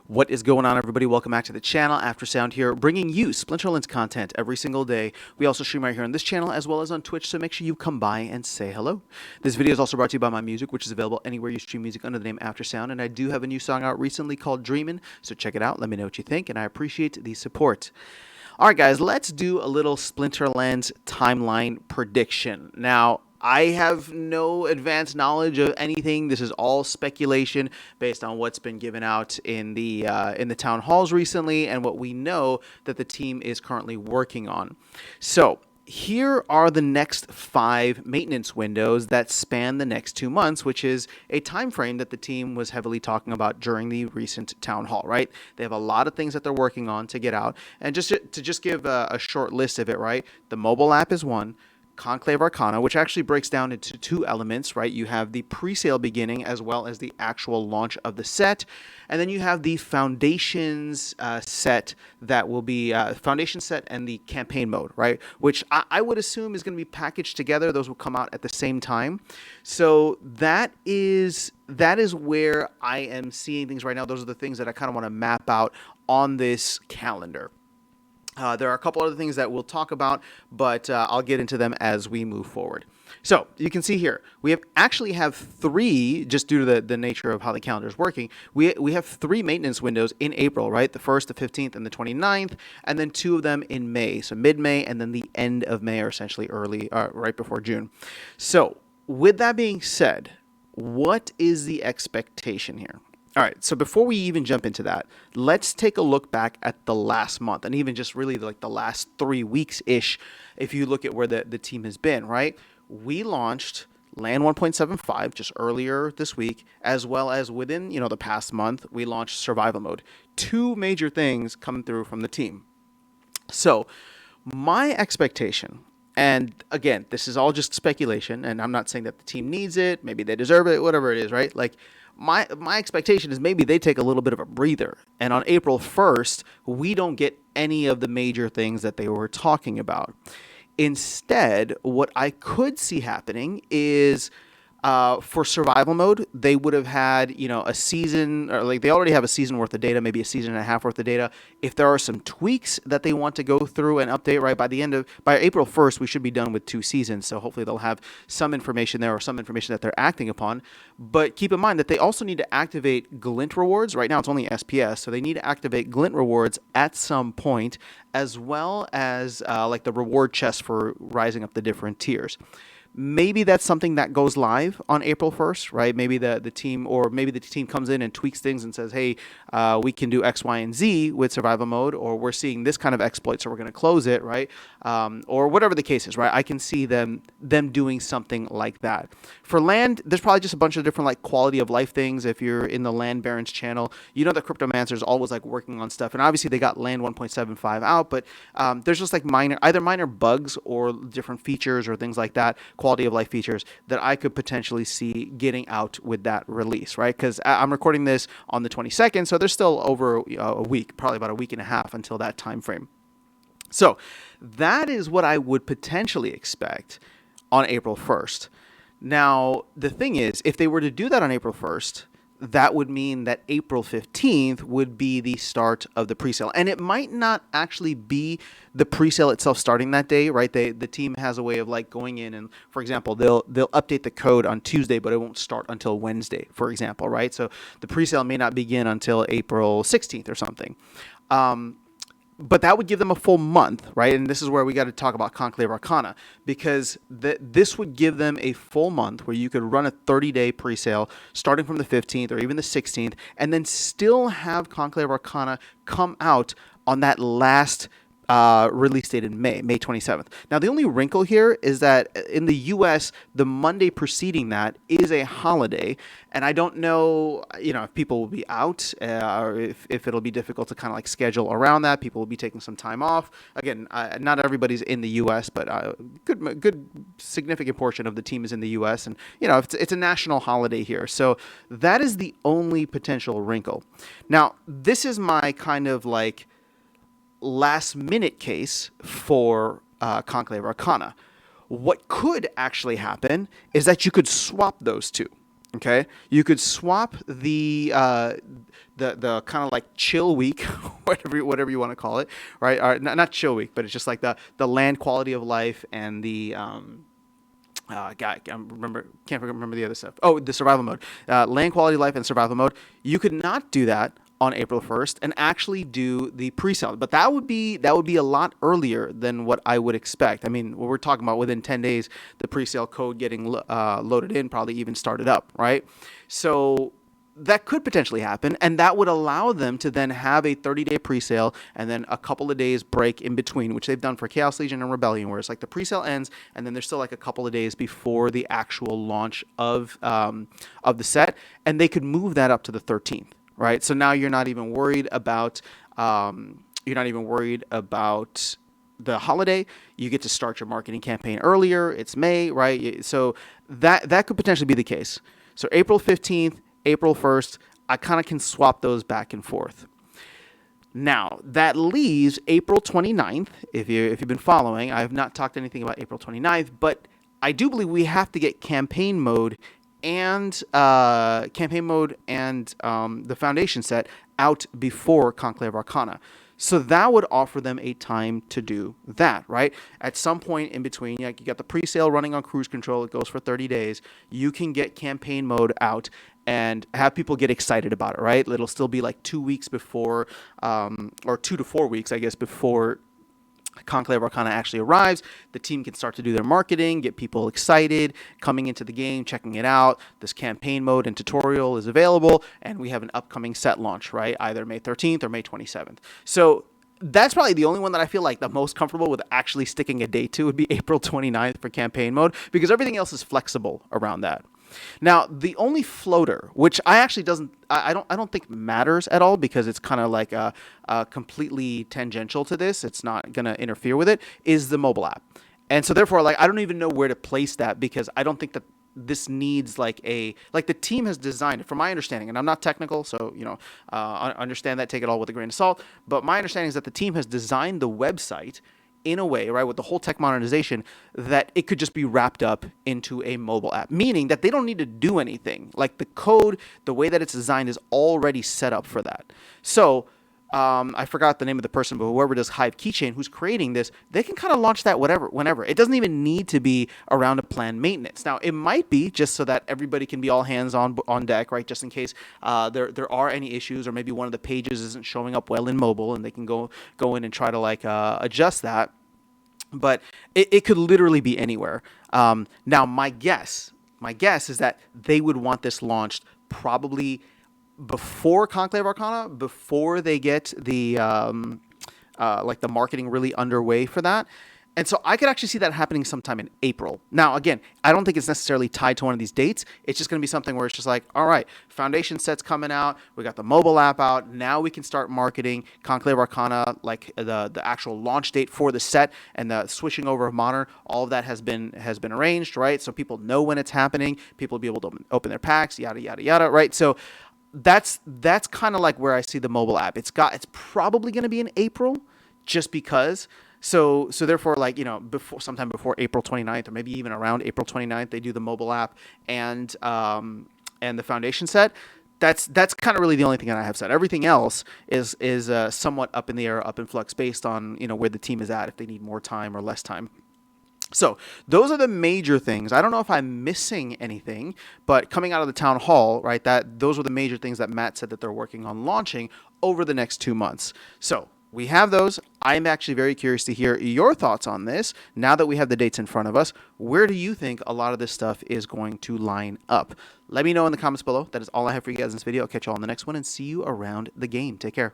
What is going on, everybody? Welcome back to the channel. After Sound here, bringing you Splinterlands content every single day. We also stream right here on this channel as well as on Twitch, so make sure you come by and say hello. This video is also brought to you by my music, which is available anywhere you stream music under the name After Sound, and I do have a new song out recently called Dreamin', so check it out. Let me know what you think, and I appreciate the support. All right, guys, let's do a little Splinterlands timeline prediction. Now, I have no advanced knowledge of anything. This is all speculation based on what's been given out in the town halls recently and what we know that the team is currently working on. So here are the next 5 maintenance windows that span the next 2 months, which is a time frame that the team was heavily talking about during the recent town hall, right? They have a lot of things that they're working on to get out. And just to give a short list of it, right? The mobile app is one. Conclave Arcana, which actually breaks down into 2 elements, right? You have the pre-sale beginning as well as the actual launch of the set. And then you have the foundations set that will be foundation set and the campaign mode, right? Which I would assume is going to be packaged together. Those will come out at the same time. So that is where I am seeing things right now. Those are the things that I kind of want to map out on this calendar. There are a couple other things that we'll talk about, but I'll get into them as we move forward. So you can see here, we actually have 3, just due to the nature of how the calendar is working, we have 3 maintenance windows in April, right? The 1st, the 15th, and the 29th, and then 2 of them in May. So mid-May and then the end of May, or essentially early, right before June. So with that being said, what is the expectation here? All right, so before we even jump into that, let's take a look back at the last month and even just really like the last 3 weeks-ish if you look at where the team has been, right? We launched Land 1.75 just earlier this week, as well as within, the past month, we launched Survival Mode. 2 major things coming through from the team. So my expectation, and again, this is all just speculation, and I'm not saying that the team needs it, maybe they deserve it, whatever it is, right? Like, my expectation is maybe they take a little bit of a breather, and on April 1st, we don't get any of the major things that they were talking about. Instead, what I could see happening is for survival mode, they would have had, a season, or like they already have a season worth of data, maybe a season and a half worth of data. If there are some tweaks that they want to go through and update, right, by April 1st, we should be done with 2 seasons. So hopefully they'll have some information there or some information that they're acting upon. But keep in mind that they also need to activate glint rewards. Right now it's only SPS, so they need to activate glint rewards at some point, as well as like the reward chest for rising up the different tiers. Maybe that's something that goes live on April 1st, right? Maybe the team, or maybe the team comes in and tweaks things and says, hey, we can do X, Y, and Z with survival mode, or we're seeing this kind of exploit, so we're going to close it, right? Or whatever the case is, right? I can see them doing something like that. For land, there's probably just a bunch of different like quality of life things. If you're in the Land Barons channel, you know that Cryptomancer's always like working on stuff, and obviously they got Land 1.75 out, but there's just like either minor bugs or different features or things like that, quality of life features that I could potentially see getting out with that release, right? Because I'm recording this on the 22nd, so there's still over a week, probably about a week and a half until that time frame. So that is what I would potentially expect on April 1st. Now, the thing is, if they were to do that on April 1st, that would mean that April 15th would be the start of the presale. And it might not actually be the presale itself starting that day, right? The team has a way of like going in and, for example, they'll update the code on Tuesday, but it won't start until Wednesday, for example, right? So the presale may not begin until April 16th or something. But that would give them a full month, right? And this is where we got to talk about Conclave Arcana, because this would give them a full month where you could run a 30-day presale starting from the 15th or even the 16th, and then still have Conclave Arcana come out on that last release date in May 27th. Now, the only wrinkle here is that in the U.S., the Monday preceding that is a holiday, and I don't know, if people will be out, or if it'll be difficult to kind of like schedule around that. People will be taking some time off. Again, not everybody's in the U.S., but a good significant portion of the team is in the U.S., and it's a national holiday here, so that is the only potential wrinkle. Now, this is my kind of like last minute case for Conclave Arcana. What could actually happen is that you could swap those 2. Okay, you could swap the kind of like chill week, whatever you want to call it, right? Or not chill week, but it's just like the land quality of life and the God, can't remember the other stuff. Oh, the survival mode, land quality of life and survival mode. You could not do that on April 1st and actually do the pre-sale, but that would be a lot earlier than what I would expect. I mean, we're talking about within 10 days, the pre-sale code getting loaded in, probably even started up, right? So that could potentially happen, and that would allow them to then have a 30-day pre-sale and then a couple of days break in between, which they've done for Chaos Legion and Rebellion, where it's like the pre-sale ends and then there's still like a couple of days before the actual launch of the set, and they could move that up to the 13th, right? So now you're not even worried about the holiday. You get to start your marketing campaign earlier. It's May, right? So that could potentially be the case. So April 15th, April 1st, I kind of can swap those back and forth. Now, that leaves April 29th. If you've been following, I have not talked anything about April 29th, but I do believe we have to get campaign mode and the foundation set out before Conclave Arcana. So that would offer them a time to do that, right? At some point in between, you got the pre-sale running on cruise control. It goes for 30 days. You can get campaign mode out and have people get excited about it, right? It'll still be like 2 weeks before, or 2 to 4 weeks, I guess, before Conclave Arcana actually arrives. The team can start to do their marketing, get people excited, coming into the game, checking it out. This campaign mode and tutorial is available, and we have an upcoming set launch, right? Either May 13th or May 27th. So that's probably the only one that I feel like the most comfortable with actually sticking a date to would be April 29th for campaign mode, because everything else is flexible around that. Now, the only floater, which I don't think matters at all, because it's kind of like completely tangential to this. It's not going to interfere with it, is the mobile app. And so therefore, like, I don't even know where to place that, because I don't think that this needs like the team has designed it, from my understanding, and I'm not technical, so understand that, take it all with a grain of salt. But my understanding is that the team has designed the website in a way, right, with the whole tech modernization, that it could just be wrapped up into a mobile app, meaning that they don't need to do anything. Like, the code, the way that it's designed, is already set up for that. So I forgot the name of the person, but whoever does Hive Keychain, who's creating this, they can kind of launch that whenever. It doesn't even need to be around a planned maintenance. Now, it might be just so that everybody can be all hands on deck, right? Just in case there are any issues, or maybe one of the pages isn't showing up well in mobile, and they can go in and try to adjust that. But it could literally be anywhere. Now, my guess is that they would want this launched probably before Conclave Arcana, before they get the the marketing really underway for that. And so I could actually see that happening sometime in April. Now, again, I don't think it's necessarily tied to one of these dates. It's just going to be something where it's just like, all right, foundation set's coming out. We got the mobile app out. Now we can start marketing Conclave Arcana, like the actual launch date for the set and the switching over of Modern. All of that has been arranged, right? So people know when it's happening. People will be able to open their packs, yada, yada, yada, right? So that's kind of like where I see the mobile app. It's probably going to be in April, just because. So therefore, sometime before April 29th, or maybe even around April 29th, they do the mobile app and the foundation set. That's kind of really the only thing that I have said. Everything else is somewhat up in the air, up in flux, based on where the team is at, if they need more time or less time. So those are the major things. I don't know if I'm missing anything, but coming out of the town hall, right, those were the major things that Matt said that they're working on launching over the next 2 months. So we have those. I'm actually very curious to hear your thoughts on this. Now that we have the dates in front of us, where do you think a lot of this stuff is going to line up? Let me know in the comments below. That is all I have for you guys in this video. I'll catch you all in the next one and see you around the game. Take care.